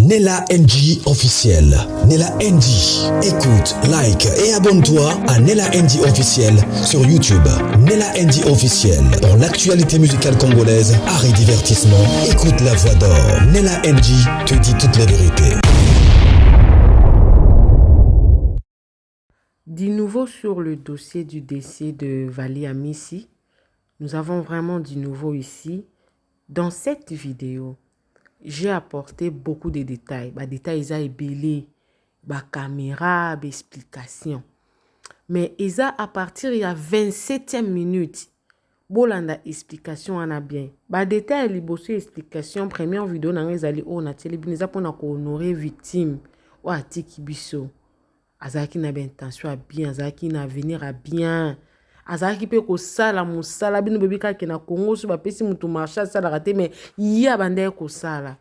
Nella NG officiel. Nella NG. Écoute, like et abonne-toi à Nella NG officiel sur YouTube. Nella NG officiel. Pour l'actualité musicale congolaise, art et divertissement, écoute la voix d'or. Nella NG te dit toute la vérité. Du nouveau sur le dossier du décès de Vali Amissi. Nous avons vraiment du nouveau ici. Dans cette vidéo, j'ai apporté beaucoup de détails. Détails, ils ont belé, caméra, explication. Mais ils ont à partir il y a 27e minute. Bolanda explication en a bien. Détails, les bossé explication. Première vidéo, nous allons on a télévisé pour honorer victime. Ou à Tikibiso. Azaki n'a bien intention à bien, Azaki n'a venir à bien. Azaki peut ko sala musala bino bébé ka na Congo so ba pesi mutu marcha sala raté mais ya bande ko sala.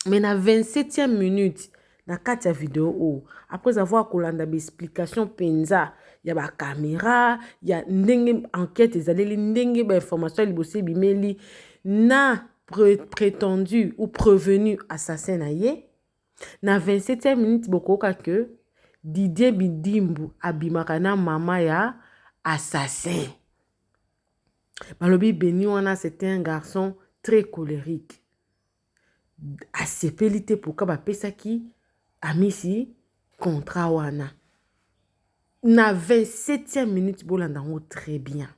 Mais na 27e minute na kati ya vidéo après avoir kolanda ba explication penza ya ba caméra ya ndenge enquête ezaleli ndenge ba information libosé bimeli na prétendu ou prévenu assassin na ye na 27e minute bokoka que Didier Bidimbu abimakana mama ya assassin. Malobi Beniwana, c'était un garçon très colérique. Assez pelité pour kaba pesaki Amissi contrat wana. Na 27e minute bolandango très bien.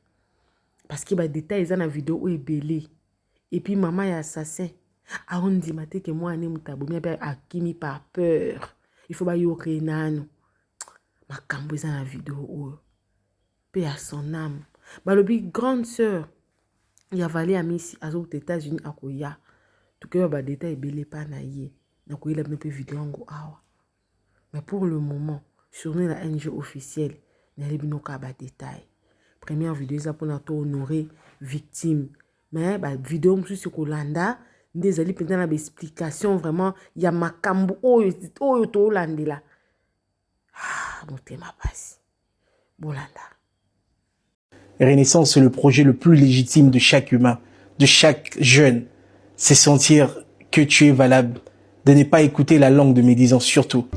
Parce que détails dans la vidéo est belé. Et puis maman ya assassin. A on dit maté que moi ané mutabomi a kimi par peur. Il faut pas y créer nano. Ma cambouise dans la vidéo. Paix à son âme. Balobi grande sœur. Il y a Vali Amissi aux États-Unis à Koya. Tout cas, bah détail belé pas naïe. Na Koya la même vidéo ngo awa. Mais pour le moment, sur la NG officielle, n'allez pas nous détail. Première vidéo ça pour nous honorer victime. Mais vidéo monsieur sur Kolanda. Des alliés pendant la explication vraiment il y a makambo to Hollande là mon thème passe Bolanda. Renaissance, c'est le projet le plus légitime de chaque humain, de chaque jeune. C'est sentir que tu es valable, de ne pas écouter la langue de médisance surtout.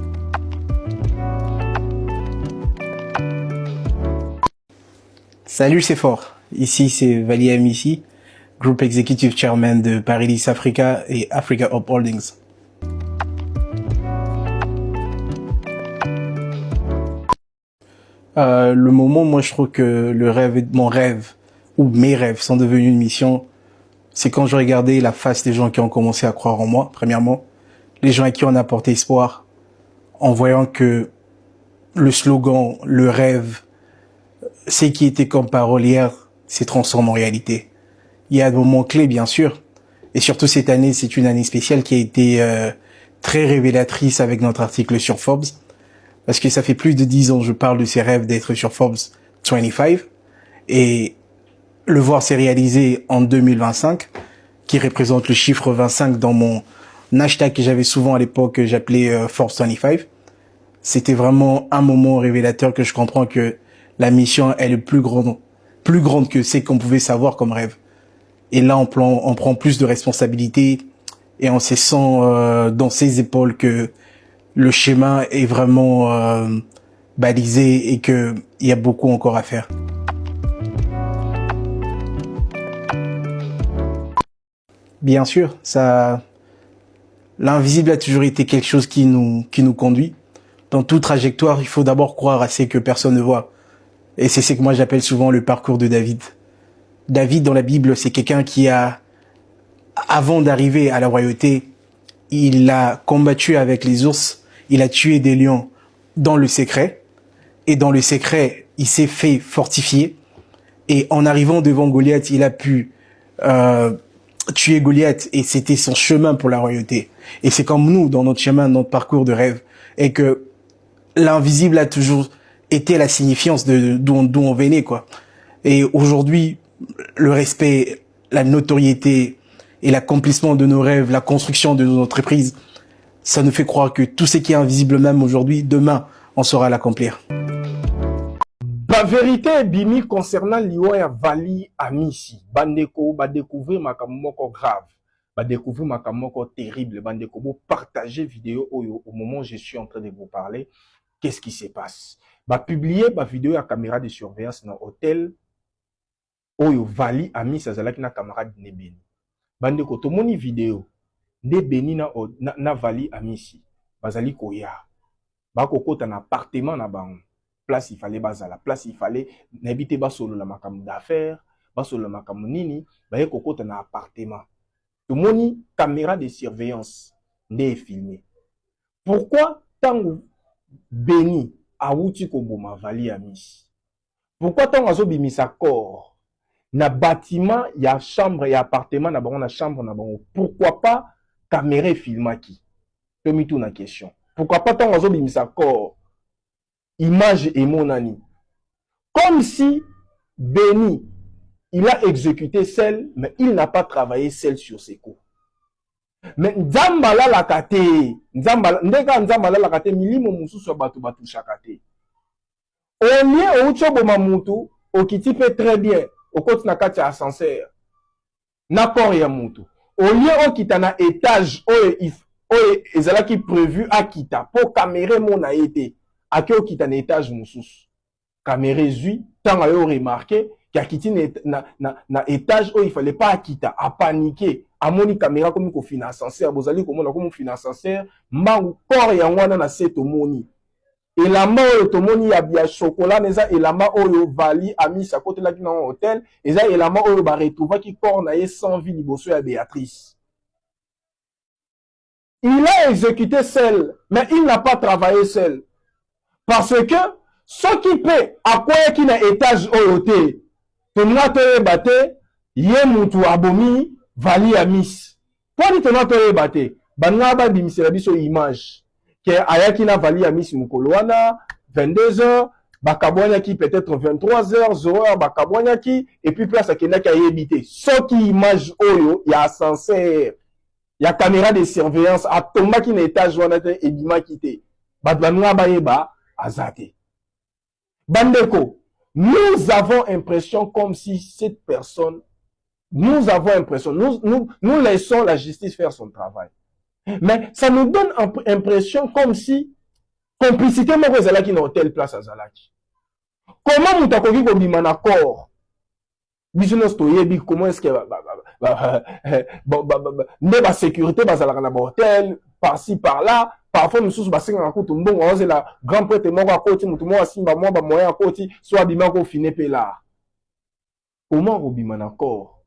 Salut, c'est fort. Ici, c'est Vali Amissi, Group Executive Chairman de Paradis Africa et Africa Up Holdings. Le moment, moi, je trouve que mon rêve, ou mes rêves sont devenus une mission, c'est quand je regardais la face des gens qui ont commencé à croire en moi, premièrement, les gens à qui on a apporté espoir, en voyant que le slogan, le rêve, ce qui était comme parole hier, s'est transformé en réalité. Il y a des moments clés, bien sûr. Et surtout cette année, c'est une année spéciale qui a été très révélatrice avec notre article sur Forbes. Parce que ça fait plus de 10 ans que je parle de ces rêves d'être sur Forbes 25. Et le voir s'est réalisé en 2025, qui représente le chiffre 25 dans mon hashtag que j'avais souvent à l'époque, que j'appelais Forbes 25. C'était vraiment un moment révélateur que je comprends que la mission, elle est plus grande que ce qu'on pouvait savoir comme rêve. Et là, on prend plus de responsabilités et on se sent dans ses épaules que le schéma est vraiment balisé et que il y a beaucoup encore à faire. Bien sûr, l'invisible a toujours été quelque chose qui nous conduit. Dans toute trajectoire, il faut d'abord croire à ce que personne ne voit. Et c'est ce que moi j'appelle souvent le parcours de David. David, dans la Bible, c'est quelqu'un qui avant d'arriver à la royauté, il a combattu avec les ours, il a tué des lions dans le secret. Et dans le secret, il s'est fait fortifier. Et en arrivant devant Goliath, il a pu tuer Goliath. Et c'était son chemin pour la royauté. Et c'est comme nous, dans notre chemin, notre parcours de rêve. Et que l'invisible a toujours été la signifiance d'où on venait, quoi. Et aujourd'hui, le respect, la notoriété et l'accomplissement de nos rêves, la construction de nos entreprises, ça nous fait croire que tout ce qui est invisible même aujourd'hui, demain, on saura l'accomplir. La vérité est bini concernant Liwa Vali Amissi. Bandeko ba découvrir makamoko grave. bah découvrir ma camoko terrible, bah découvrir partager vidéo au moment où je suis en train de vous parler. Qu'est-ce qui se passe? Bah publier ma vidéo à caméra de surveillance dans hôtel oyo Vali Amis azalaki na camarade ne Beni. Bande ko tomoni vidéo ne Beni na Vali Amisi bazali koya. Ba kokota na appartement na bango. Place il fallait bazala, place il fallait n'habiter ba solo la makam d'affaires, ba solo la makam nini, ba ye kokota na appartement. Tomoni caméra de surveillance ne filmé. Pourquoi tango Beni awuti ko boma Vali Amisi? Pourquoi tango azobimisa corps na bâtiment, il y a chambre, il y a appartement, na bango na chambre, na bango. Pourquoi pas caméra filmaki? Tomi tout na question. Pourquoi pas tant ozo bimisa corps, image et monani? Comme si Beni, il a exécuté seul, mais il n'a pas travaillé seul sur ses coups. Mais Nzambala la kate, Nzambala la kate, milimo mususu batu shakate. Au lieu au chobo mamutu, au kiti fait très bien. Au côté na kati ascenseur na port ya mutu au lieu au kita na étage ezala ki prévu à kita pour caméra mon a été ake au kita na étage mususu caméra zui tant yo remarqué qu'il kiti na étage où il fallait pas kita a paniquer a moni caméra comme ko fina ascenseur bozali ko mona comme fina ascenseur mbangu corps ya ngwana na seto moni. Et la main oyo tomoni ya bia chocolat neza et la main oyo Vali Amis à côté là qui dans hôtel et ça et la main oyo ba retrouva qui corps na ye sans vie liboso ya Béatrice. Il a exécuté seul mais il n'a pas travaillé seul parce que ce qui peut à quoi qui na étage oyo te tomona to bate ye mutu abomi Vali Amis pour dit tomona to bate banga ba bimisela biso image que ayaki na Vali Amis mukolo wana 22h bakabwanya ki peut-être 23h 0h bakabwanya ki et puis place akenda ka yebité soki image oyo ya ascenseur ya caméra de surveillance a tombaki na étage wana te ebima kité badwanwa bayeba azate bandeko. Nous avons l'impression comme si cette personne, nous avons l'impression, nous laissons la justice faire son travail. Mais ça nous donne l'impression comme si complicité moko ezalaki na hôtel place azalaki. Comment mutakoki kobima na corps? Business toyebi comment est-ce que ne ba sécurité bazalaka na hôtel par-ci par-là, parfois mususu basenga na kutu mbongo oze la grand prêtre moko akoti mutu moko asimba mwa ba moyen akoti soit bima ko fine pe là. Comment kobima na corps?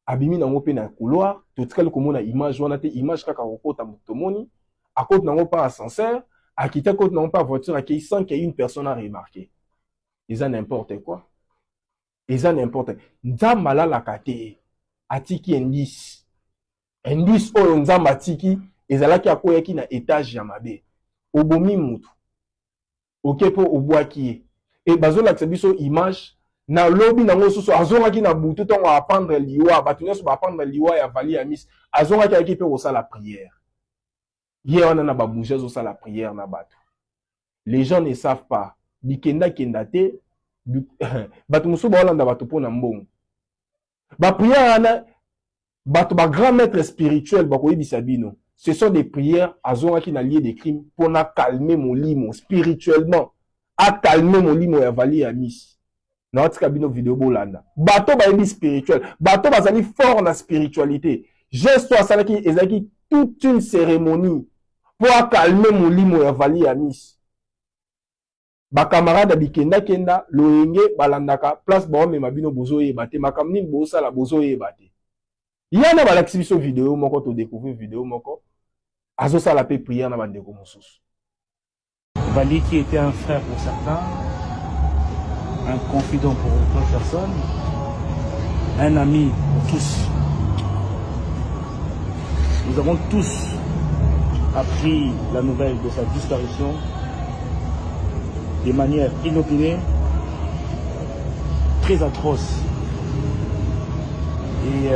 Abimi na ngope na couloir, tout tel komona image wana te image kaka kokota mutomoni, akoti na ngopa ascenseur, akita koti na ngopa voiture akei sans qu'il y ait une personne à remarquer. Ils ont n'importe quoi. Ils ont n'importe. Nzambala la kate, atiki indice. Indice oyo nzamba atiki, ezalaki akoyaki na étage ya mabe. Obomi mutu. Okepo obwaki. Et bazola tsebiso image, na lobby na ngosusu azongaki na butu tongo apprendre liwa batunya so apprendre liwa ya Vali Amis azongaki akipe ko sala prière ye wana na babouger zo sala prière na batu. Les gens ne savent pas bikenda kendate batu musu ba olanda batu pona mbongo ba prière na batu ba grand maître spirituel ba koyebisa bino ce sont des prières azongaki na lieu de crime pour na calmer mon limo spirituellement a calmer mon limo ya Vali Amis. Dans votre cabine vidéo bolanda. Bateau ba ebi spirituel. Bateau bazali fort na spiritualité. Geste à ça qui ezaki toute une cérémonie pour calmer mon limo ya Vali Amis. Ba camarade bikenda kenda loenge balandaka place ba me mabino bozo yebate makamni bosa la bozo yebate. Yana ba l'exhibition vidéo moko to découvrir vidéo moko. Azo sala pe prière na bandeko mosusu. Vali qui était un frère pour certains, un confident pour d'autres personnes, un ami pour tous. Nous avons tous appris la nouvelle de sa disparition de manière inopinée, très atroce. Et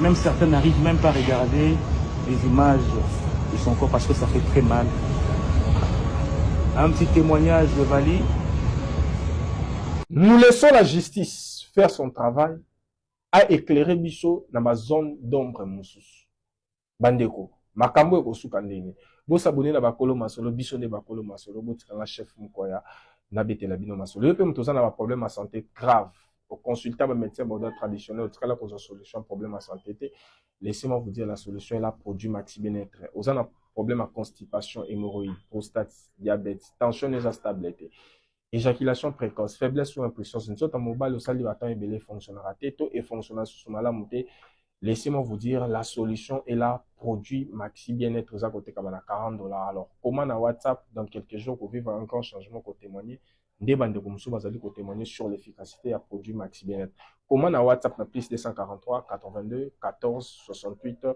même certains n'arrivent même pas à regarder les images de son corps parce que ça fait très mal. Un petit témoignage de Vali. Nous laissons la justice faire son travail. a éclairé biso na ma zone d'ombre mususu. Bandeko, makambo ekosuka ndenge. Bo s'abonner na bakolo masolo, biso nde bakolo masolo, bo tikanga chef Mukoya na betela bino masolo. Yo pe mutoza na ba problème à santé grave. Au consulter un médecin moderne traditionnel, au cas cause solution problème à santé. Laissez-moi vous dire la solution est là, produit Maxi Bien-être. Aux un problème à constipation, hémorroïdes, prostate, diabète, tension instable, éjaculation précoce, faiblesse ou impuissance. Une sorte de mobile au sali bâton et belé fonctionnera. Této et fonctionnera sous malamouté. Laissez-moi vous dire, la solution est là, produit Maxi Bien-être aux à côté comme à $40. Alors, comment na WhatsApp, dans quelques jours, vous vivez encore un changement pour témoigner, des bandes de Goumsou, vous allez témoigner sur l'efficacité à produit Maxi Bien-être. Comment na WhatsApp, na plus 243 82 14 68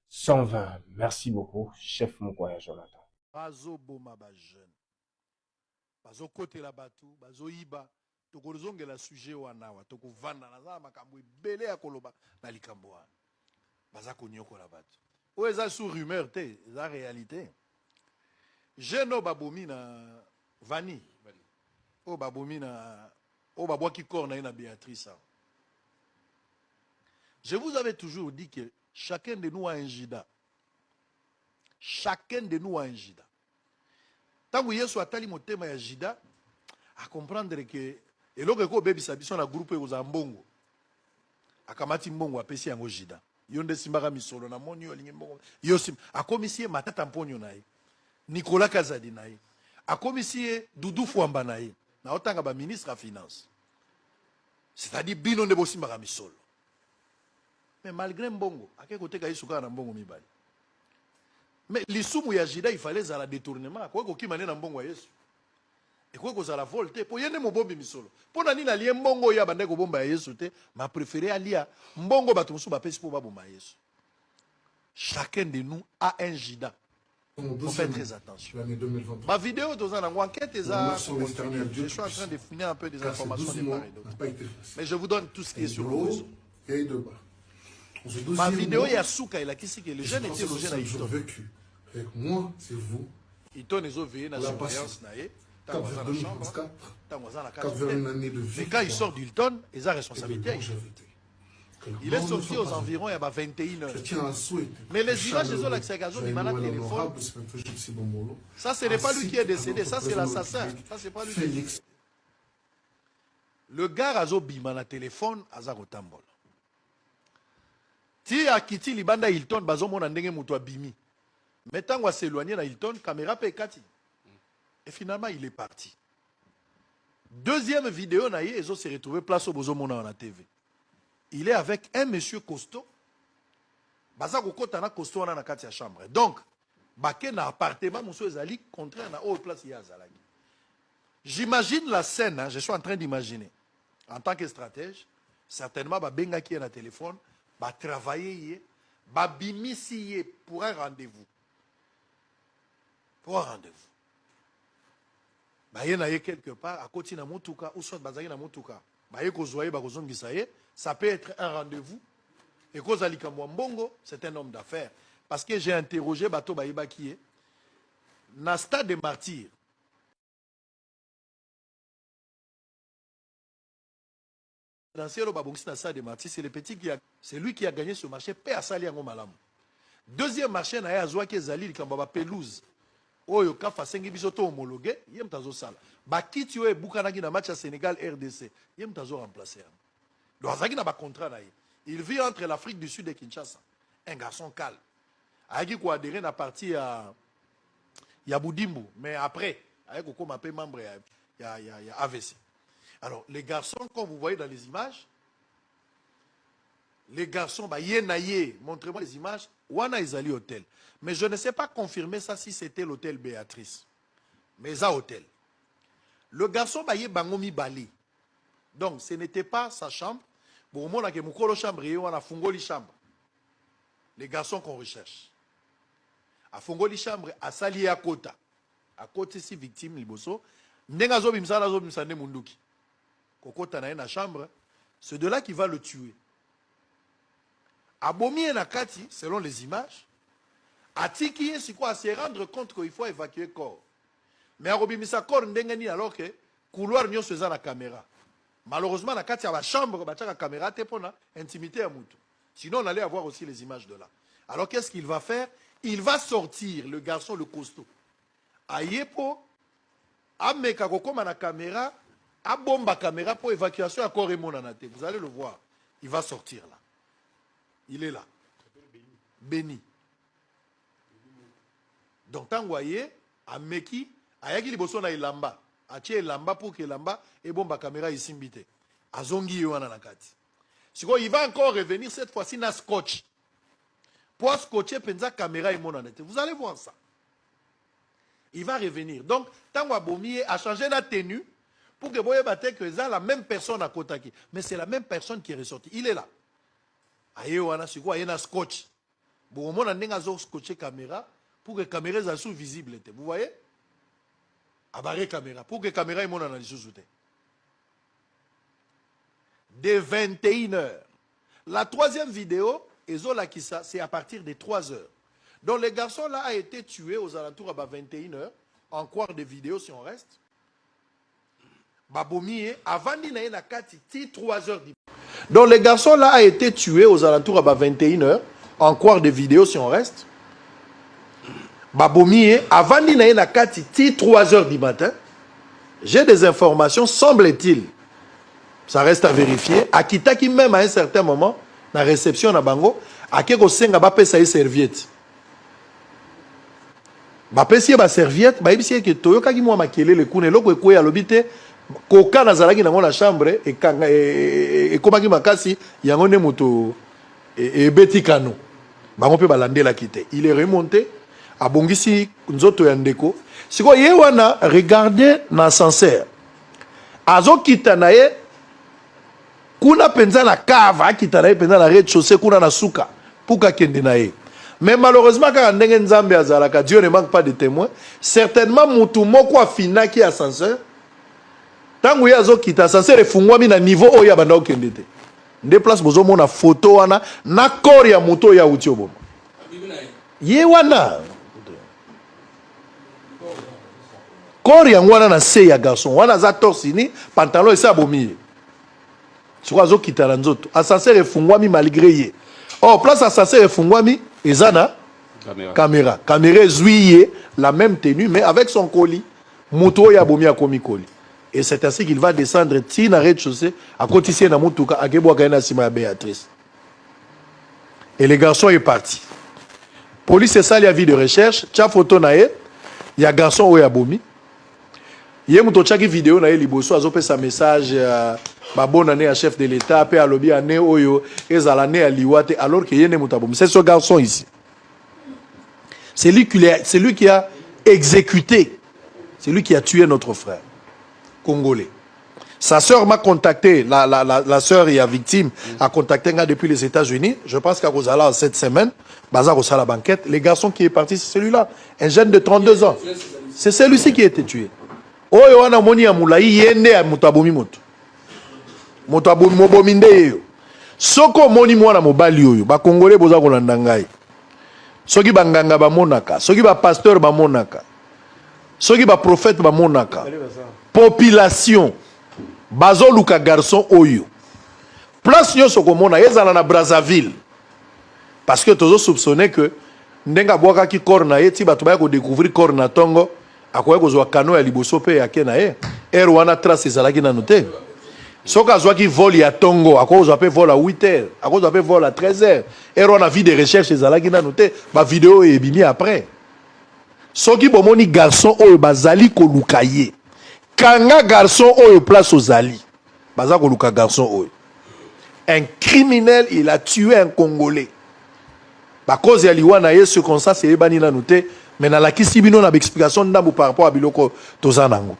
120. Merci beaucoup, chef Mukoya Jonathan. Bazo boma ba jeune. Bazo côté la batou, bazo iba. Tokozonge la sujet wanawa, tokovanda na za makambo ebele ya koloba na likambo wana. Baza konyoko la batou. O eza sous rumeur te, eza réalité. Jeno babomi na Vani. O babomi na o babwaki corps na ina Béatrice. Je vous avais toujours dit que chacun de nous a un jida. Chacun de nous a un jida. Tant que Yesu atali motema ya jida, à comprendre que et lorsque ko bebi sabiso na groupe aux ambongo akamati mbongo apesi yango jida yonde simbaka misolo na moni olingi mbongo yosim akomisie matata mponyo naye Nicolas Kazadi naye akomisie Doudou Fwamba naye na otanga ba ministre à finance, c'est-à-dire bino ne bosimbaka misolo. Mais malgré mbongo akeko teka isuka na mbongo mibali, mais lisumu ya jida il fallait za la détournement ko kimane na mbongo ya Yesu. Et quoi que ça la volte pour yene mo bombi misolo pour nani na lie mbongo ya bande ko bomba ya Yesu te ma préféré alia mbongo batu musu ba pesi pour ba bomba Yesu. Chacun de nous a un jida. Faut faire très attention. Ma vidéo dans un enquête je suis en train de finir un peu des informations de part et d'autre. Mais je vous donne tout ce qui est sur le réseau. Ma vidéo il y a souka il a qui que les jeunes étaient logés dans Hilton. Avec moi, c'est vous. Hilton les ont veillé dans la surveillance naé. Et quand il sort d'Hilton, il a responsabilité. Il est sorti aux environs il y a 21h. Mais les images de l'accès du malade téléphone, ça ce n'est pas lui qui est décédé, ça c'est l'assassin. Ça c'est pas lui qui est décédé. Le gars a bima na téléphone à Zagotambol. Si a quitté Libanda Hilton, bazo mona ndenge muto abimi. Mais tant qu'on s'éloigner na Hilton, caméra pe kati. Et finalement, il est parti. Deuxième vidéo, ils ont se retrouvé place au Bozomona na TV. Il est avec un monsieur costaud. Baza kokota costaud na kati ya chambre. Donc, baké na appartement monsieur ezali contraire na haute place ya zalaki. J'imagine la scène, hein, je suis en train d'imaginer. En tant que stratège, certainement ba benga qui est na téléphone, ba travailler, ba bimisi pour un rendez-vous. Pour un rendez-vous. Baye na ye quelque part à côté na motuka ou soit bazaki na motuka baye ko zoyer ba kozongisa ye, ça peut être un rendez-vous et ko zalika mbongo, c'est un homme d'affaires parce que j'ai interrogé bato baye bakié na stade des martyrs. Dans cielo babongisi na stade des martyrs, c'est le petit qui a, c'est lui qui a gagné ce marché pe asali yango malamu. Deuxième marché na ya azwa ki ezali likamba ba pelouse. Oyo kafa sengi biso to homologué yem tazo sala ba kiti yo ebukanaki na match à Sénégal RDC yem tazo remplacer do azaki na ba contrat na ye. Il vit entre l'Afrique du Sud et Kinshasa, un garçon calme ayaki ko adhérer na parti ya Boudimbu, mais après ayaki ko m'appeler membre ya AVC. Alors les garçons comme vous voyez dans les images, les garçons ba ye na ye, montrez-moi les images. Wana Izali Hôtel. Mais je ne sais pas confirmer ça si c'était l'hôtel Béatrice. Mais ça hôtel. Le garçon baye bangomi bali. Donc ce n'était pas sa chambre. Bon, au moins on a mukolo chambre et on a fungoli chambre. Les garçons qu'on recherche. A fungoli chambre à sali à kota. À côté si victime liboso. Ndenga zo bimsa na zo bimsa ne munduki. Kokota na chambre, c'est de là qu'il va le tuer. Abomi et Nakati, selon les images, Atiki est quoi à se rendre compte qu'il faut évacuer le corps. Mais Arobimisa corps ndengeni alors que couloir nyo se la caméra. Malheureusement, dans la chambre, il y a une caméra pour intimité à Moutou. Sinon, on allait avoir aussi les images de là. Alors, qu'est-ce qu'il va faire? Il va sortir, le garçon, le costaud. Ayepo, ameka kokoma na caméra, a bomba caméra pour évacuation à Koremon Nanate. Vous allez le voir. Il va sortir là. Il est là. Béni. Donc, tant que vous voyez, ameki, ayaki liboso na ilamba. Atie elamba pour que elamba et bomba caméra ici mbite. Azongi yoana nakati. Siko, il va encore revenir cette fois-ci na scotch. Pour scotcher penza caméra et mon anete. Vous allez voir ça. Il va revenir. Donc, Tango Abomi a changé la tenue pour que vous voyez que c'est la même personne à Kotaki. Mais c'est la même personne qui est ressortie. Il est là. Aïe, on a su quoi? Il y a un scotch. Bon, on a un scotché caméra pour que la caméra soit sous visible. Vous voyez? Abarré caméra. Pour que la caméra soit en sous. De 21h. La troisième vidéo, c'est à partir de 3h. Donc le garçon là a été tué aux alentours à 21h, en quart de vidéo si on reste. Babomié, avant d'y na kati 3h. Donc le garçon là a été tué aux alentours à 21h, en quart de vidéo si on reste. Babomié, avant d'y na kati 3h du matin. J'ai des informations, semble-t-il. Ça reste à vérifier. Akita qui même à un certain moment, la réception na bango, akeko senga ba pesa serviette. Ba pesi ba serviette, ba ibisi ke toyoka ki mwa makele le kune loko ekwe ya lobite koka na zalaki na ngona chambre e kanga e komaki makasi yango ne moto e beti kano. Bango pe balandela kite. Il est remonté abongisi nzoto ya ndeko. Siko ye wana regarder na ascenseur. Azo kita na ye kuna penza na cave kita na ye penza na rez-de-chaussée kuna na suka puka kende na ye. Mais malheureusement, quand on Nzambe azalaka, Dieu ne manque pas de témoins. Certainement, mutu moko afina ki ascenseur. Tango ya zo kita ascenseur efungwami na niveau oya banda okendete. Nde place bozo mona photo wana na corps ya moto ya uti obo. Ye wana. Corps ya ngwana na se ya garçon. Wana za torsini, pantalon esa bomi. Siko zo kita na nzoto. Ascenseur efungwami malgré ye. Oh, place ascenseur efungwami. Ezana caméra. Caméra zouillé, la même tenue, mais avec son colis. Mouto ya bomi a komi colis. Et c'est ainsi qu'il va descendre tina rez-de-chaussée à côté na moutuka à Gebo Gaina Sima Béatrice. Et le garçon est parti. Police et ça, il y a vie de recherche. Tcha photo nae, il y a garçon ou ya bomi. Il y a mouto tchaki vidéo nae liboso a zopé sa message ma bonne année à chef de l'État, puis à l'objet année oyo, et à l'année à Liwate, alors qu'il y a un moutabom. C'est ce garçon ici. C'est lui qui a exécuté, c'est lui qui a tué notre frère congolais. Sa sœur m'a contacté, la sœur et la victime a contacté depuis les États-Unis. Je pense qu'à Rosala, cette semaine, Bazar au la banquette, le garçon qui est parti, c'est celui-là, un jeune de 32 ans. C'est celui-ci qui a été tué. Oyo wana moni ya mulai yende ya mutabomi moto. Moto abominde yo. Soko moni mwana mobali oyo ba congolais boza kolanda ngai. Soki banganga ba monaka, soki ba pasteur ba monaka. Soki ba prophète ba monaka. Population bazo luka garçon oyo. Place yo soko mona ezala na Brazzaville. Parce que tozo soupçonner que ndenga boaka ki corps na ye ti bato ba ko découvrir corps na tongo akoya ko zo kano ya liboso pe ya kena ye. Wana trace ezalaki na noté. Soka zwaki vol ya tongo, à cause appelle vol à 8h, à cause appelle vol à 13h. Et on a vu des recherches ezalaki na noté, ma vidéo est bimi après. Soki bomoni garçon oyo bazali ko lukaye. Kanga garçon oyo place aux ali. Baza ko luka garçon oyo. Un criminel, il a tué un Congolais. Ba cause ya liwana ye circonstance e bani na noté, mais na la kisibino na explication ndambo par rapport à biloko tozanango.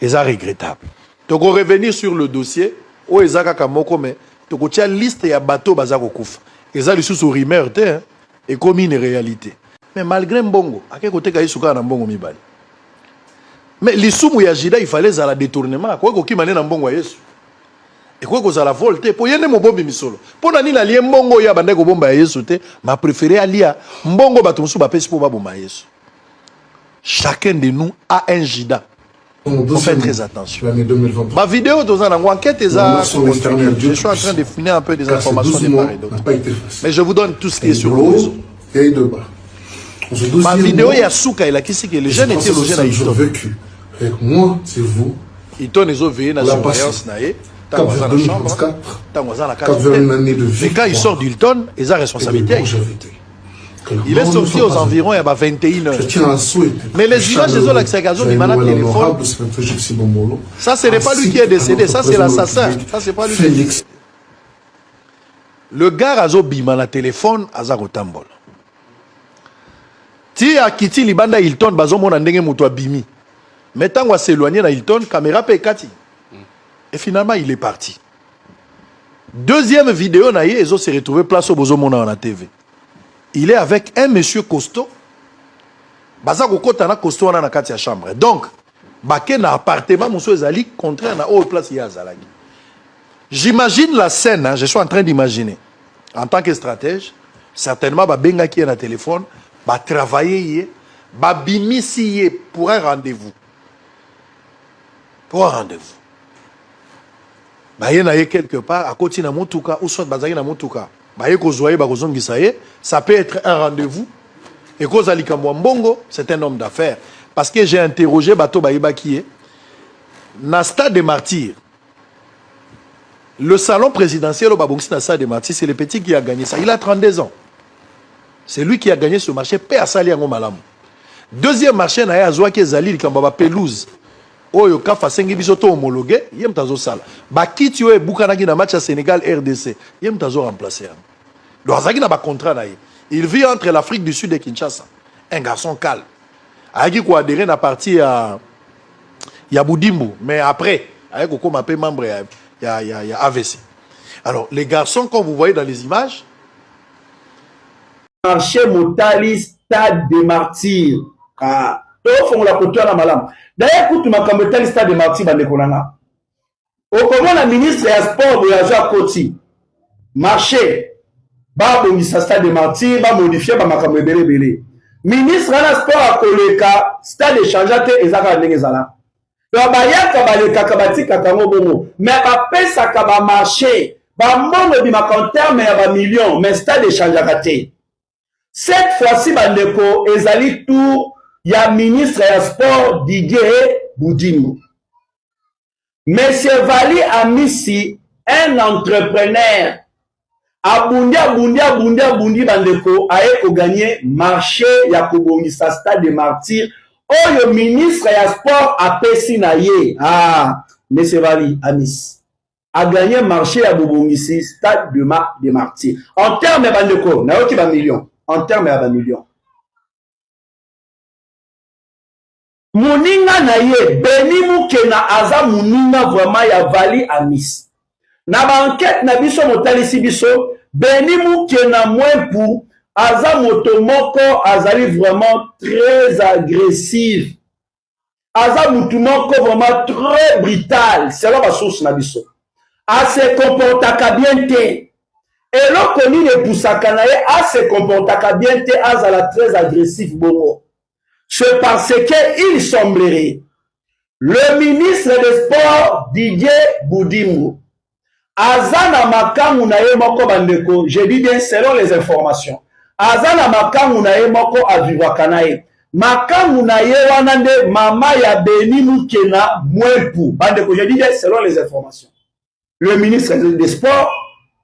Et ça regrettable. Donc on revenir sur le dossier o ezaka kamoko mais to ko tia liste ya bateau bazako kufa. Eza lisusu rumeur te et comme une réalité. Mais malgré mbongo, ake côté ka isuka na mbongo mibali. Mais lisumu ya jida il fallait za la détournement ko ki mané na mbongo ya Yesu. Et ko za la volte po yene mobombi misolo. Po na ni la lie mbongo ya bande ko bomba ya Yesu te, ma préféré alia mbongo bato musu ba pesi po ba bomba Yesu. Chacun de nous a un jida. faut faire très attention. L'année 2023. Ma vidéo dans un enquête, je suis en train de finir un peu des informations de part et d'autre. Mais je vous donne tout ce qui est sur le réseau. Et de bas. Ma vidéo, il y a Souka, il a qui c'est que les jeunes étaient logés dans Hilton. Vécu. Avec moi, c'est vous. Hilton, ils ont veillé dans la surveillance. Tant dans la chambre, tant dans la carte. Et quand il sort d'Hilton, ils ont responsabilité. Il est sorti aux environs il y a 21 heures. Mais les images des autres accès du manat téléphone, ça ce n'est pas lui qui est décédé, ça c'est l'assassin. Ça c'est pas lui. Le gars a bima na téléphone aza kotambol. Ti akiti libanda Hilton bazo mona ndenge muto abimi. Mais tant qu'on s'éloigner na Hilton, caméra pe kati. Et finalement il est parti. Deuxième vidéo na ye ezo se retrouver place au bozo mona na TV. Il est avec un monsieur costaud. Baza kokota na costaud na kati ya chambre. Donc, baké na appartement monsieur ezali contraire na haute place ya zalaki. J'imagine la scène, hein, je suis en train d'imaginer. En tant que stratège, certainement ba benga qui est na téléphone, ba travailler ba bimisi pour un rendez-vous. Pour un rendez-vous. Ba yena quelque part à côté na motuka ou soit bazaki na motuka. Ça peut être un rendez-vous. Et Kozali Kambouambongo, c'est un homme d'affaires. Parce que j'ai interrogé Bato Baïba qui est. Na stade des martyrs. Le salon présidentiel au Babongsi na stade des martyrs, c'est le petit qui a gagné ça. Il a 32 ans. C'est lui qui a gagné ce marché. Paix à Sali Ango Malam. Deuxième marché, na Yazoua qui est Zali, Kambaba Pelouse. Oyo kafa sengi bisoto homologué, yem tazo sala. Ba kiti yo bukanaki na match à Sénégal RDC, yem tazo remplacer. Loazaki na ba contrat na ye. Il vit entre l'Afrique du Sud et Kinshasa. Un garçon calme. Aaki ko adhérer na parti à Boudimbo, mais après, aaki ko m'appelle membre ya AVC. Alors les garçons comme vous voyez dans les images, marché Motali stade des martyrs. Ah, to la kotua na malam. D'ailleurs, écoute, ma comme stade de Marty Bandekonanga. Au comment la ministre des Sports de la Koti, marché, ba bonisa stade de Marty, ba modifier ba makambe belé. Ministre de la Sport à Koleka, stade de changeate ezaka ndengezala. Ba bayaka baleka kabati kakango bongo. Mais ba pesa ka ba marché, ba mongo bi makanter mais ba millions, mais stade de changeate. Cette fois-ci bandeko ezali tout. Il y a ministre des Sports Didier Boudimbo. Monsieur Vali Amissi, un entrepreneur, Bundi Bandeko, a gagné marché Yakobongisa stade de martyrs. Oh, le ministre des Sports a Pessinaye. Ah, Monsieur Vali Amissi a gagné marché Yakobongisa stade de martyrs. En termes de Bandeko, naoki ba million. En termes de millions. Muninga na ye, Beni Mukena aza muninga vraiment ya Vali Amis. Na ba enquête na biso motali si biso, Beni Mukena mwepu aza motomoko azali vraiment très agressif. Aza mutumoko vraiment très brutal, c'est là ba source na biso. A se comportaka bien te. Et l'on connaît les poussaka na ye, a se comportaka bien te, azala très agressif bongo. C'est parce qu'il semblerait le ministre des Sports Didier Boudimbo Azana Makamu na ye moko bandeko, je dis bien selon les informations. Azana Makamu na ye moko aviwakanaye. Makamu na ye wanande mama ya Beni Mukena mwepu. Bandeko, je dis bien selon les informations. Le ministre des Sports,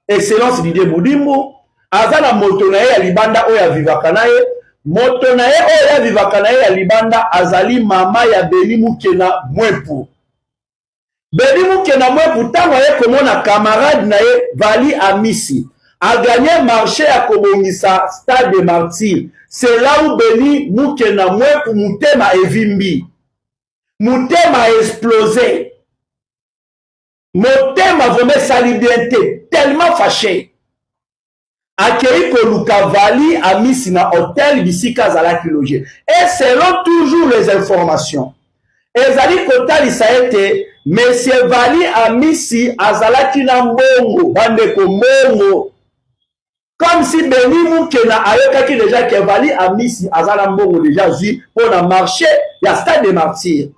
Excellence Didier Boudimbo, Azana moto na ye ya libanda oya aviwakanaye. Moto na ye oya vivaka na ye ya libanda azali mama ya Beni Mukena mwepu. Beni Mukena mwepu tango ye komona camarade na ye Vali Amisi a gagné marché à kobongisa stade de martyrs. C'est là où Beni Mukena mwepu mutema evimbi. Mutema a explosé. Mutema vraiment salibienté, tellement fâché. Akei Koluka Vali Amisi na hôtel bisika zalaki logé. Et selon toujours les informations, ezali kotali saete Monsieur Vali Amisi azalaki na mbongo, bandeko mbongo. Comme si Beni Mukena ayokaki déjà que Vali Amisi azala mbongo déjà zui pour na marché ya stade des martyrs.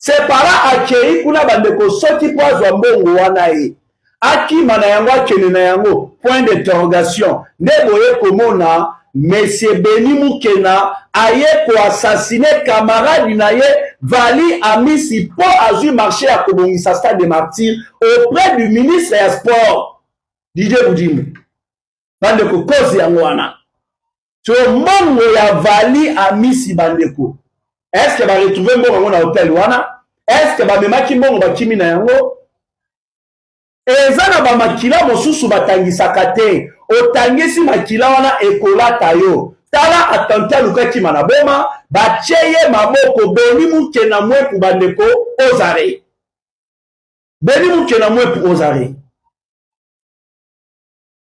c'est para akei kuna bandeko soki po azwa mbongo wana ye akima na yango akende na yango point d'interrogation nde boye komona Monsieur Beni Moukena aye koassassine camarade na ye Vali Amisi po azui marché à kobongisa stade de martyrs auprès du ministre ya sport DJ Boudimou bandeko kozi yango wana so mbongo ya Vali Amisi bandeko est-ce que va retrouver mbongo na hôtel wana est-ce que ba memaki mbongo bakimi na yango eza na ba makila mosusu batangisaka te otangisi makila wana ekolata yo tala attentat lukaki mana boma bacheye maboko Beni Moukena mwepu bandeko ozare Beni Moukena mwepu ozare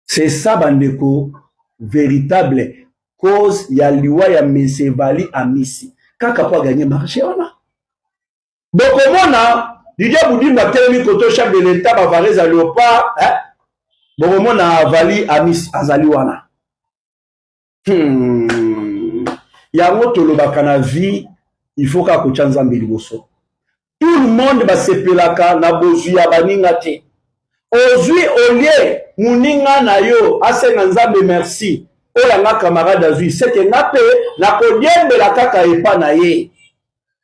c'est ça bandeko véritable cause ya liwa ya Monsieur Vali Amisi kaka po gagner marché wana bokomona Didier Boudimba telemi koto chef de l'état bavarez à Léopard bokomona Vali Amisi azali wana yango tolobaka na vie il faut ka kotia nzambe liboso tout le monde basepelaka na bozwi ya baninga te ozwi olie muninga na yo asenga nzambe merci oyo nga camarade azwi seke nga pe na kodiembela kaka epa na ye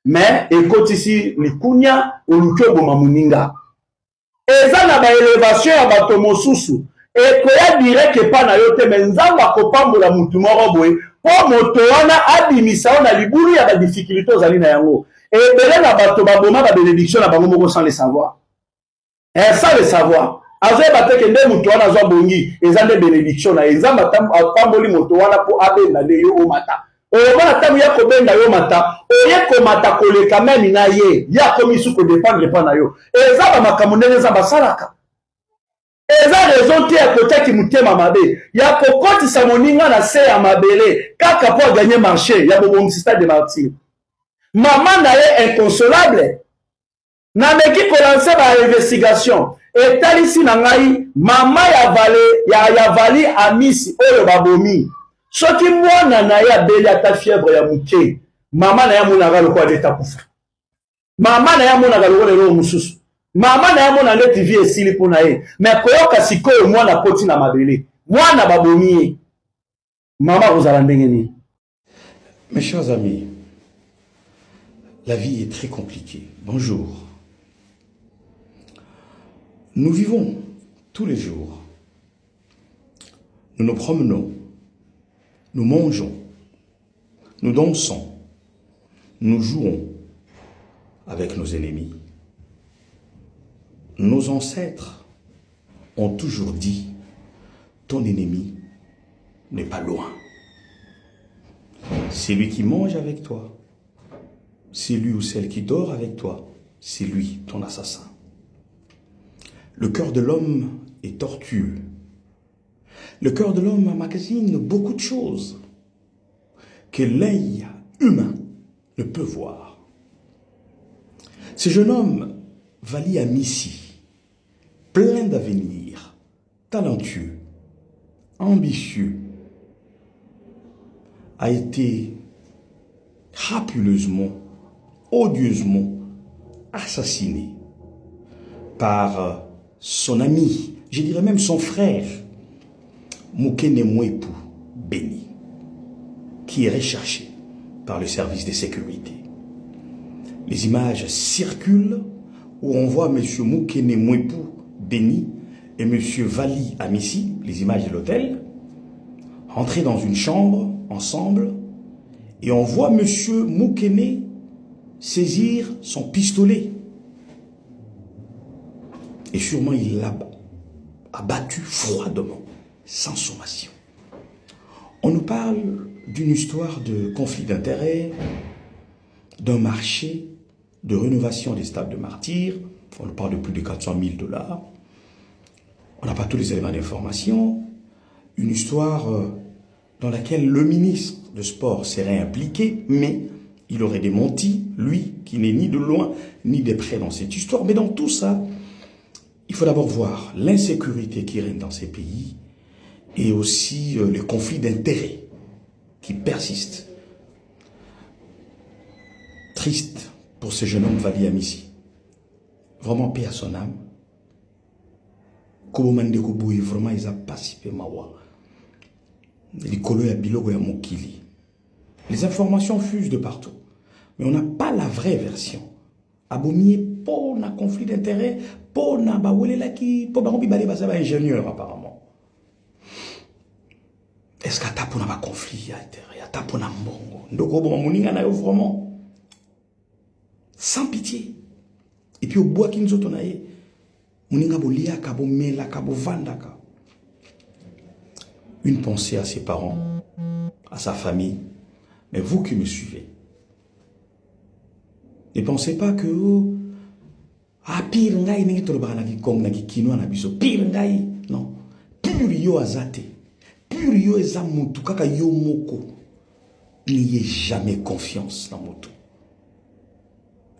mais ekotisi likunya oluki oboma muninga eza na baelevation ya bato mosusu ekoya direct epa na yo te me nzambe akopambola mutu moko boye mpo moto wana abimisa yo na libulu ya badifficulté ozali na yango ebele na bato baboma babénédiction na bango moko sans le savoir sans le savoir azoyeba teke nde moto wana azwa bongi eza nde bénédiction na ye nzambe apamboli moto wana mpo abenda nde yo omata omona ntango ya kobenda yo mata oye komata koleka memi na ye ya komi su kodépendre mpa na yo eza bamakambo ndenge nzambe asalaka eza raison te ya kotiaki motema mabe ya kokotisa moninga na se ya mabele kaka mpo aganye marché ya bobongisi stade de martyr mama na ye inconsolable nameki kolanse bainvestigation etalisi na ngai mama ya Vali Amisi oyo babomi soki mwana na ye abeli ata fièvre ya moke mama na ye amonaka lokola nde takufa mama na ye amonaka lokola eloko mosusu mama na ye amona nde vie esili mpo na ye me koyoka sikoyo mwana koti na mabele mwana babomi ye mama kozala ndenge nini? Mes chers amis, la vie est très compliquée. Bonjour. Nous vivons tous les jours. Nous nous promenons. Nous mangeons. Nous dansons. Nous jouons avec nos ennemis. Nos ancêtres ont toujours dit, ton ennemi n'est pas loin. C'est lui qui mange avec toi. C'est lui ou celle qui dort avec toi. C'est lui, ton assassin. Le cœur de l'homme est tortueux. Le cœur de l'homme emmagasine beaucoup de choses que l'œil humain ne peut voir. Ce jeune homme, Vali Amisi, plein d'avenir, talentueux, ambitieux, a été crapuleusement, odieusement assassiné par son ami, je dirais même son frère, Moukena Mwepu Beni, qui est recherché par le service de sécurité. Les images circulent où on voit M. Moukena Mwepu Beni et M. Vali Amisi, les images de l'hôtel, entrer dans une chambre ensemble et on voit M. Moukena saisir son pistolet. Et sûrement il l'a abattu froidement, sans sommation. On nous parle d'une histoire de conflit d'intérêts, d'un marché de rénovation des stades de martyrs. On nous parle de plus de 400 000 $. On n'a pas tous les éléments d'information. Une histoire dans laquelle le ministre de Sport serait impliqué, mais il aurait démenti, lui, qui n'est ni de loin ni de près dans cette histoire. Mais dans tout ça, il faut d'abord voir l'insécurité qui règne dans ces pays et aussi les conflits d'intérêts qui persistent. Triste pour ce jeune homme Vali Amissi. Vraiment paix à son âme. Kobomande Koboui, vraiment, ils ont participé mawa. Les colos à Bilogo et à Mokili. Les informations fusent de partout. Mais on n'a pas la vraie version. Abomier pour un conflit d'intérêts, pour un bawolelaki, pour un ingénieur apparemment. Est-ce qu'il y a un conflit d'intérêts? Il y a un mbongo. Donc, vraiment. Sans pitié. Et puis, au bois qui nous a une pensée à ses parents, à sa famille. Mais vous qui me suivez, ne pensez pas que pire ngai ningi tolobaka na kikongo na kikino na biso pire ngai non pure yo azate pure yo eza mutu kaka yo moko. N'ayez jamais confiance dans mutu.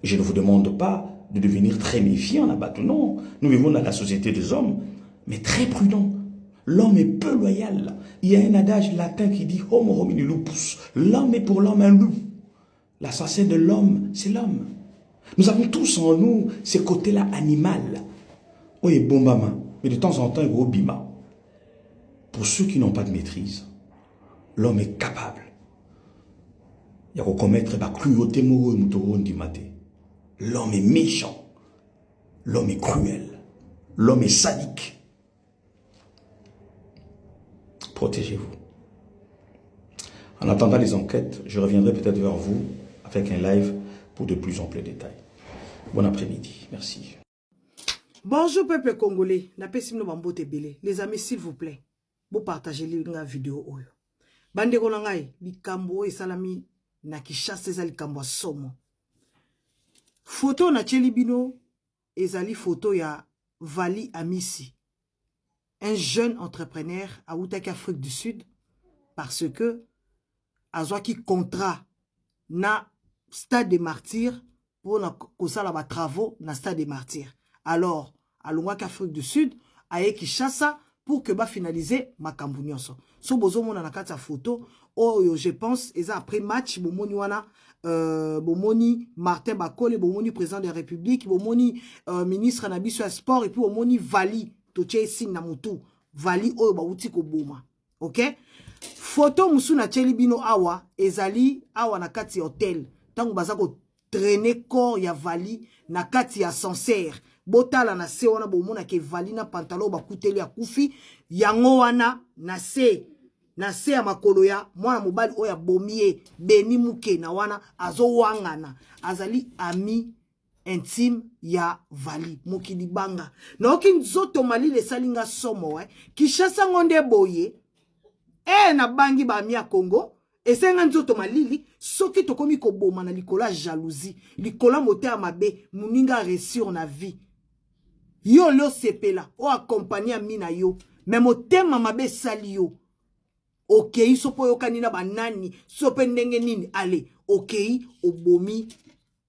Je ne vous demande pas de devenir très méfiant là-bas, non. Nous vivons dans la société des hommes, mais très prudent. L'homme est peu loyal. Il y a un adage latin qui dit homo homini lupus. L'homme est pour l'homme un loup. L'assassin de l'homme, c'est l'homme. Nous avons tous en nous ces côtés-là animal. Oui, bombama, mais de temps en temps, gros bima. Pour ceux qui n'ont pas de maîtrise, l'homme est capable. Il y a commettre la cruauté moro et mutoro du matin. L'homme est méchant. L'homme est cruel. L'homme est sadique. Protégez-vous. En attendant les enquêtes, je reviendrai peut-être vers vous avec un live pour de plus amples détails. Bon après-midi. Merci. Bonjour peuple congolais. Les amis, s'il vous plaît, vous partagez la vidéo. Bande konangai, likambo et salami na Kinshasa eza likambo somo. Photo na Tchelibino ezali photo ya Vali Amissi, un jeune entrepreneur à Outaki Afrique du Sud, parce que azwaki contrat na Stade des Martyrs pour na kosala ba travaux na Stade des Martyrs. Alors, à l'Afrique du Sud, aye Kinshasa pour que ba finaliser makambo nyonso. So bozo mona na kati ya photo oyo je pense eza après match bomoni wana bomoni Martin Bakole, bomoni président de la République, bomoni ministre na biso ya sport et puis bomoni Vali toche signe na mutu Vali oyo ba uti ko boma. OK? Photo musu na Tchelibino awa ezali awa na kati ya hotel. Tango baza ko traîner corps ya Vali na kati ya ascenseur. Botala na se wana bomona ke Vali na pantalon ba kuteli ya kufi yango wana na se ya makolo ya mwana mobali oya bomie Beni Muke na wana azo wangana azali ami intime ya Vali mokili banga na oki nzoto malile salinga somo Kinshasa ngonde boye na bangi ba mi ya Congo esenga nzoto malili soki tokomi koboma na likola jalousie likola moteur mabe muninga réussir na vie yo lo sepela o accompagner mi na yo même motema mabe sali yo. Ok, sopo yo kanina banani, sope ndenge nini, allez, ok, obomi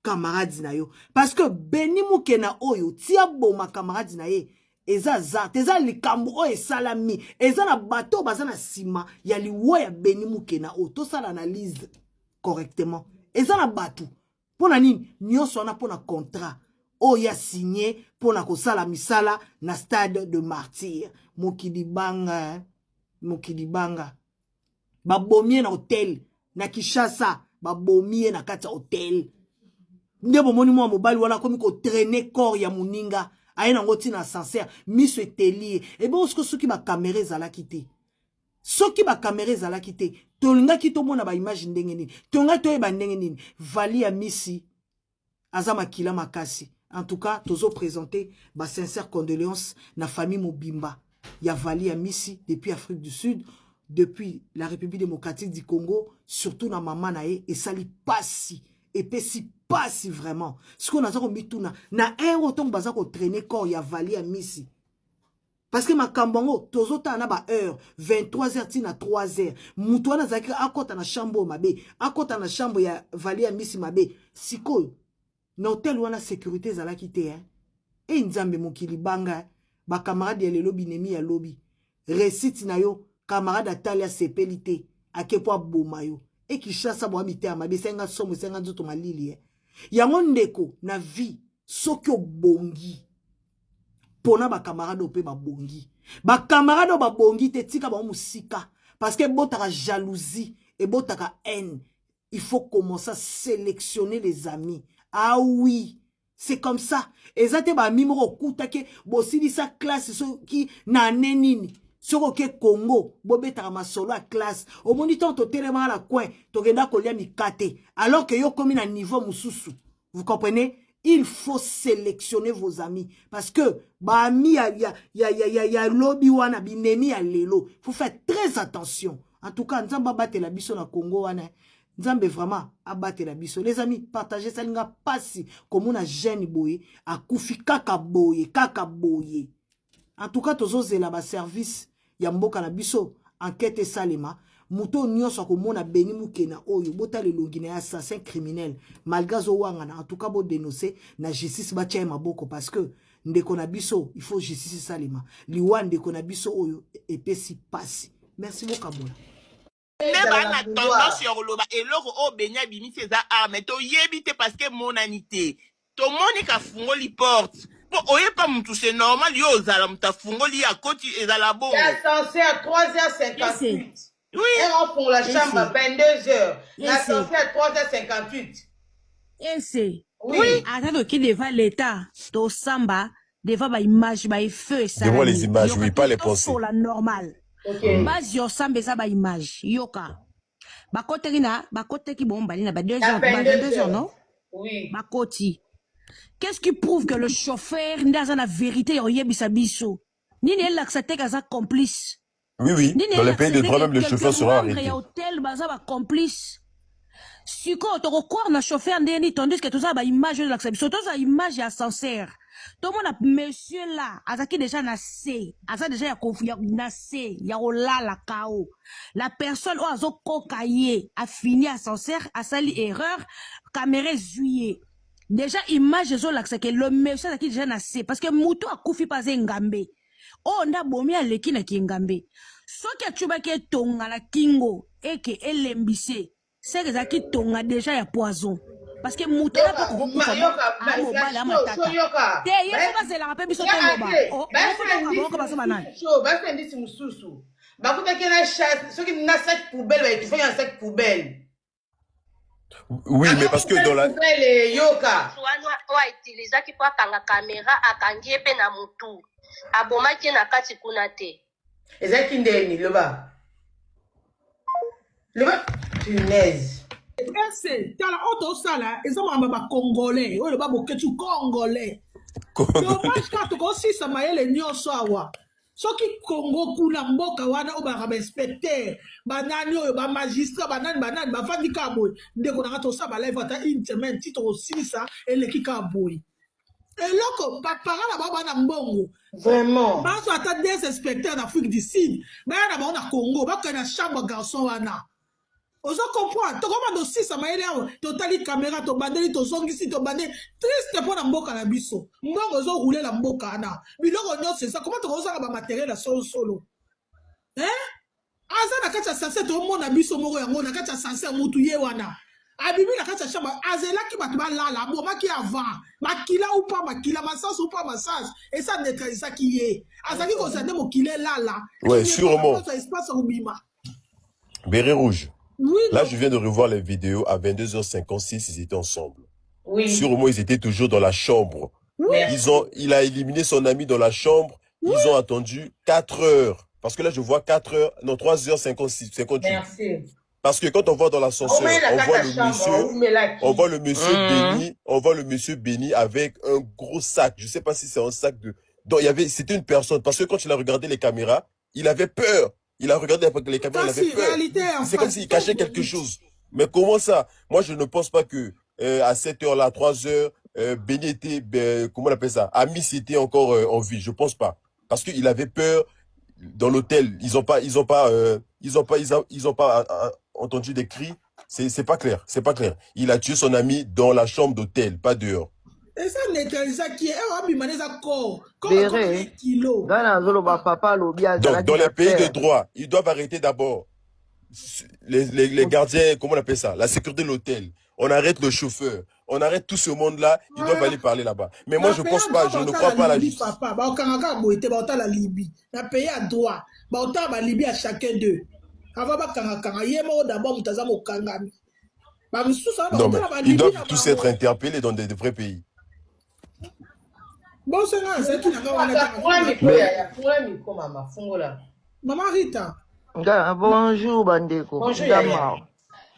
camarades na yo. Parce que Beni Muke na oyo, tia boma camarades na ye, eza zart, eza likambo oyo salami, eza na bateau baza na sima, ya liwa ya Beni Muke na oyo, to sala analyse correctement. Eza na bateau, pona nini, nyonso wana pona contrat, oyo ya signé, pona kosala misala na Stade de Martyrs. Mokili banga, mokili banga. Babomie na hotel na Kinshasa babomie na kati hotel ndebo moni mwa mobali wana komi ko traîner corps ya muninga aye na ngoti na ascenseur miso eteli e bon soki ba caméra ezala kité soki ba caméra ezala kité tolinga kito mona ba image ndenge nini tonga toyeba ndenge nini Vali Amissi azama kila makasi. En tout cas tozo présenter ba sincère condoléances na famille Mobimba ya Vali Amissi depuis Afrique du Sud, depuis la République démocratique du Congo, surtout na maman nae et sali pasi et pesi pasi vraiment. Ce qu'on a dit tout na un autant baza ko traîner corps ya Vali Amissi. Parce que ma kambongo tozota na ba heure 23h tina 3h. Mutwana zakira akota na chambre mabe, akota na chambre ya Vali Amissi mabe. Sikoyo na hotel wana sécurité zala kité et nzambe mokili banga ba camarade ya le lobby nemi ya lobby. Récite na yo camarade atalia sepelité akepo boma yo et Kinshasa bo amité amabe senga somo senga nzoto malili yango ndeko na vie soki obongi pona ba camarade pe ba bongi ba camarade ba bongi te tika ba musika parce que botaka jalousie et botaka haine. Il faut commencer à sélectionner les amis. Ah oui, c'est comme ça. Et ça te ba mimoro kutake bosili sa classe qui na nenini. Sur ok Congo, bobeta ma solo à classe. Au moniteur to tellement à la coin, to genda kolia mi kate. Alors que yo comme à niveau mususu. Vous comprenez? Il faut sélectionner vos amis. Parce que, bah, ami, ya lobby wana, binemi ya lelo. Faut faire très attention. En tout cas, nzamba bate la biso na Congo wana. Nzambe vraiment abattre la biso. Les amis, partagez ça, n'ga passi. Comme on a jeune boye, a koufi kaka boye. En tout cas, tozo zela ba service, ya mboka na biso, enquête salema. Muto nyonso komona Beni Mukena oyo bota le longine assassin criminel malgré zo wangana en tout cas bo dénoncer na justice ba tia maboko parce que ndeko na biso il faut justice salema liwa ndeko na biso oyo epesi pasi. Merci beaucoup Kabola. Neba na tendance sur loba eloko o benya bimi seza arme to yebite parce que monanité to monika fungoli porte po oye pas mutu c'est normal yo zala muta fungoli à côté ezala bon. C'est censé à 3h58. Oui. Et on prend la chambre à 22h. La censé à 3h58. Et c'est. Oui. Attends, qui devant l'État, to samba, devant ma image, ma feu, ça. Devant les images, oui, pas les pensées. Pour la normale. Ok. Base yo samba, ça, ma image. Yoka. Ba kote rina, ba kote ki bon, balina, ba 2h, 22h, non? Oui. Ba koti. Qu'est-ce qui prouve que le chauffeur, n'a pas la vérité, au yebisa biso? Ni n'est l'accepté qu'à sa complice. Oui. Dans les pays de droit, même le chauffeur sera arrêté. Hôtel, baza complice. Si quoi, tu crois na chauffeur ndeni tandis que tout ça ba image de l'acceptation, tout ça image ya sincère. Tout le monde a monsieur là, azaki déjà na C, asa déjà ya confiance na C, ya ola la kao. La personne o azo kokaye a fini à sincère, a sali erreur, caméra juillet. Déjà image zo l'accepter le monsieur azaki déjà na C parce que muto a kufi pas ngambe. Oh, nda bomi aleki na kingambe. Soki achuba ke tonga la kingo eke elembise. C'est que zaki tonga déjà ya poison. Parce que mouton n'a pas beaucoup de temps. Ah, mobile à matata. Te, y'a pas c'est la rappel biso tongo ba. Oh, oui, mais parce que dans la... Yoka. Wa utiliser ki kwa kanga caméra akangie pe na mutu. Abomaki na kati kuna te. Ezaki ndeni loba. Loba punaise. C'est dans la auto sala, ils ont un congolais, ou le babo que tu congolais. Dommage quand tu aussi ça m'a les nions soa. Ce qui Congo kuna mboka wana oba respecter banani o ba magistrat banani ba fandi kaboy ndeko na to sa ba live ata une semaine titre aussi ça et le kikaboy. Et loko parents là baba na mbongo vraiment ba so ata des inspecteurs d'Afrique du Sud ba na ba na Congo ba kana chambre garçon wana. Ozo comprendre to comment aussi ça m'a aidé totali caméra to bandeli to zongisi to bandé triste pour la mboka na biso mbongo ozo rouler la mboka na biloko nyot c'est ça comment to ozo ba matériel la solo hein aza na kacha sanse to mona biso moko yango na kacha sanse mutu ye wana abibi na kacha chamba azela ki batba lala bo maki avant makila ou pas makila massage ou pas massage et ça neutralise ça qui est azaki ko zande mo kile lala ouais sûrement espace au bima béret rouge. Oui, là, je viens de revoir les vidéos. À 22h56, ils étaient ensemble. Oui. Sûrement, ils étaient toujours dans la chambre. Oui. Il a éliminé son ami dans la chambre. Oui. Ils ont attendu 4 heures. Parce que là, je vois 4 heures, non, 3h56, 58. Merci. Parce que quand on voit dans l'ascenseur, on voit le monsieur Béni avec un gros sac. Je sais pas si c'est un sac de... Donc, c'était une personne. Parce que quand il a regardé les caméras, il avait peur. Il a regardé les caméras, il avait peur. C'est comme s'il cachait quelque chose. Mais comment ça? Moi, je ne pense pas que à cette heure-là, 3 heures, Béni était, comment on appelle ça? Amis était encore en vie. Je pense pas. Parce qu'il avait peur dans l'hôtel. Ils ont pas entendu des cris. C'est pas clair. C'est pas clair. Il a tué son ami dans la chambre d'hôtel, pas dehors. Et ça neutralise qui est corps. Donc, dans les pays de droit, ils doivent arrêter d'abord les gardiens, comment on appelle ça, la sécurité de l'hôtel. On arrête le chauffeur. on arrête tout ce monde-là, ils doivent aller parler là-bas. Mais moi, je pense pas, je ne crois pas à la justice. Papa, la Libye, na pays à droit, la Libye à chacun d'eux. Avant d'abord, non, mais ils doivent tous être interpellés dans des vrais pays. Bon, c'est là, c'est qui Maman Rita. Bonjour, Bandeko. Bonjour,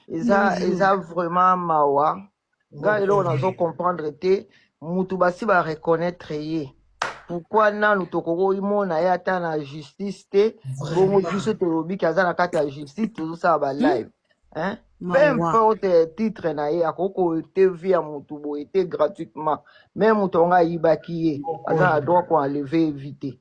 Ils ont vraiment mawa. Gars, ils ont comprendre que Moutubasi va reconnaître. Pourquoi nous tokoro imona ya ta na justice te bon juste te lobi kaza na kati ya justice tout ça va live hein peu importe titre na ye akoko te via mutubo était gratuitement même mutonga ibaki aza droit ko enlever éviter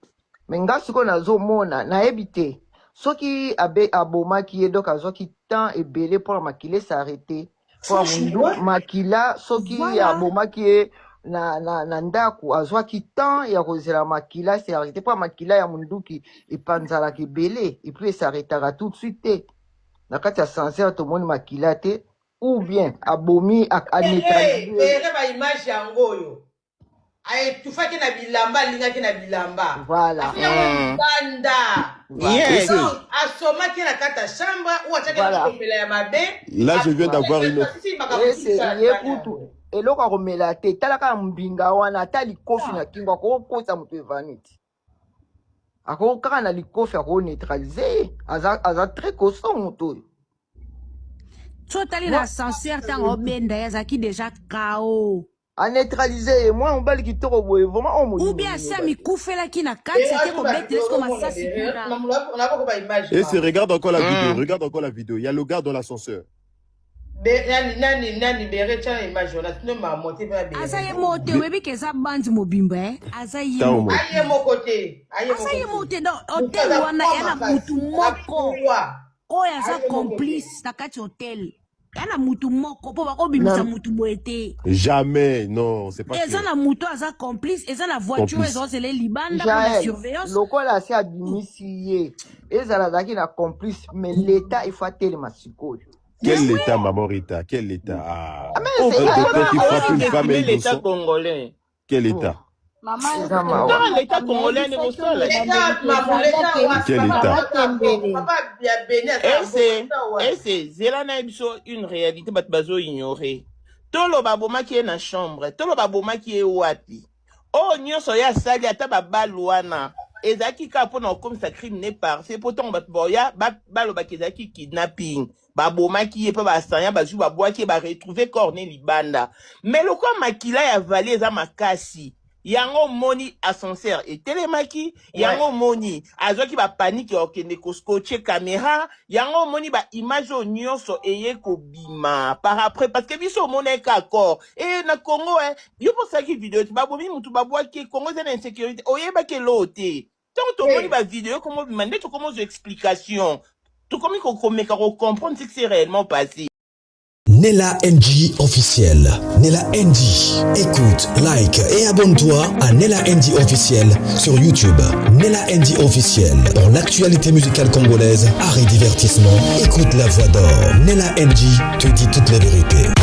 mais nga siko nazo mona na ebité soki abe aboma ki donc azoki temps ebele pour makile s'arrêter pour mundu makila soki aboma ki na ndako azwaki temps ya kozela makila c'est arrêté pas makila ya munduki epanzala kebele et puis s'arrêtera tout de suite na kati ya sincère to moni makila te ou bien abomi a neutraliser ba image yango yo ay tufaki na bilamba lingaki na bilamba voilà banda yes asoma ki na kata chambre ou ataka na kopela ya mabe là je viens d'avoir une eloko akomela te talaka mbinga wana ata likofi na kingo akokosa moto evaniti akokaka na likofi akoneutralize aza très costaud moto oyo totali na sincère ntango obenda yazaki déjà kao aneutralize moi mobali kitoko boye vraiment ou bien asi amikufelaki na kati ate kobetela siko masasi kuna et c'est regarde encore la vidéo il y a le gars dans l'ascenseur aza ye mote oyebi ke eza bandi mobimba aza ye mote hotel wana ya na mutu moko oyo aza complice na kati hotel ya na mutu moko mpo bakobimisa mutu boye te jamais non c'est pas eza na mutu aza complice eza na voiture ezozela libanda mpona surveillance lokola asi abimisi ye ezalazaki na complice mais l'état efo atelema sikoyo. Quel état, Maman Rita? Quel état? Ah. Qui frappe une femme et l'État congolais. Quel état? L'État congolais n'est pas seul. Quel état? Et c'est Zélana Ebso une réalité, bat bazo ignoré. Tolo baboma qui est dans la chambre, tolo baboma qui est wapi. Oh, nyonso ya sali ata babaluana. Ezaki ka pona comme ça crime n'est pas. C'est pourtant bat boya baloba kezaki kidnapping. Baboma qui est pas basanya bazu babwa qui ba retrouver corné libanda. Mais le quoi makila ya valé za makasi. Yango moni ascenseur et télémaki, yango moni azoki ba panique okende ko scotcher caméra, yango moni ba image nyonso eye ko bima par après parce que biso mona ka accord et na Congo yo pour ça qui vidéo ba bomi mutu babwa ki Congo za insécurité oyeba ke loté. Tant to moni ba vidéo comment demander to comment explication. Tout comme il faut comprendre ce qui s'est réellement passé. Nella NG officiel. Nella NG. Écoute, like et abonne-toi à Nella NG officiel sur YouTube. Nella NG officiel. Pour l'actualité musicale congolaise, art et divertissement, écoute la voix d'or. Nella NG te dit toutes les vérités.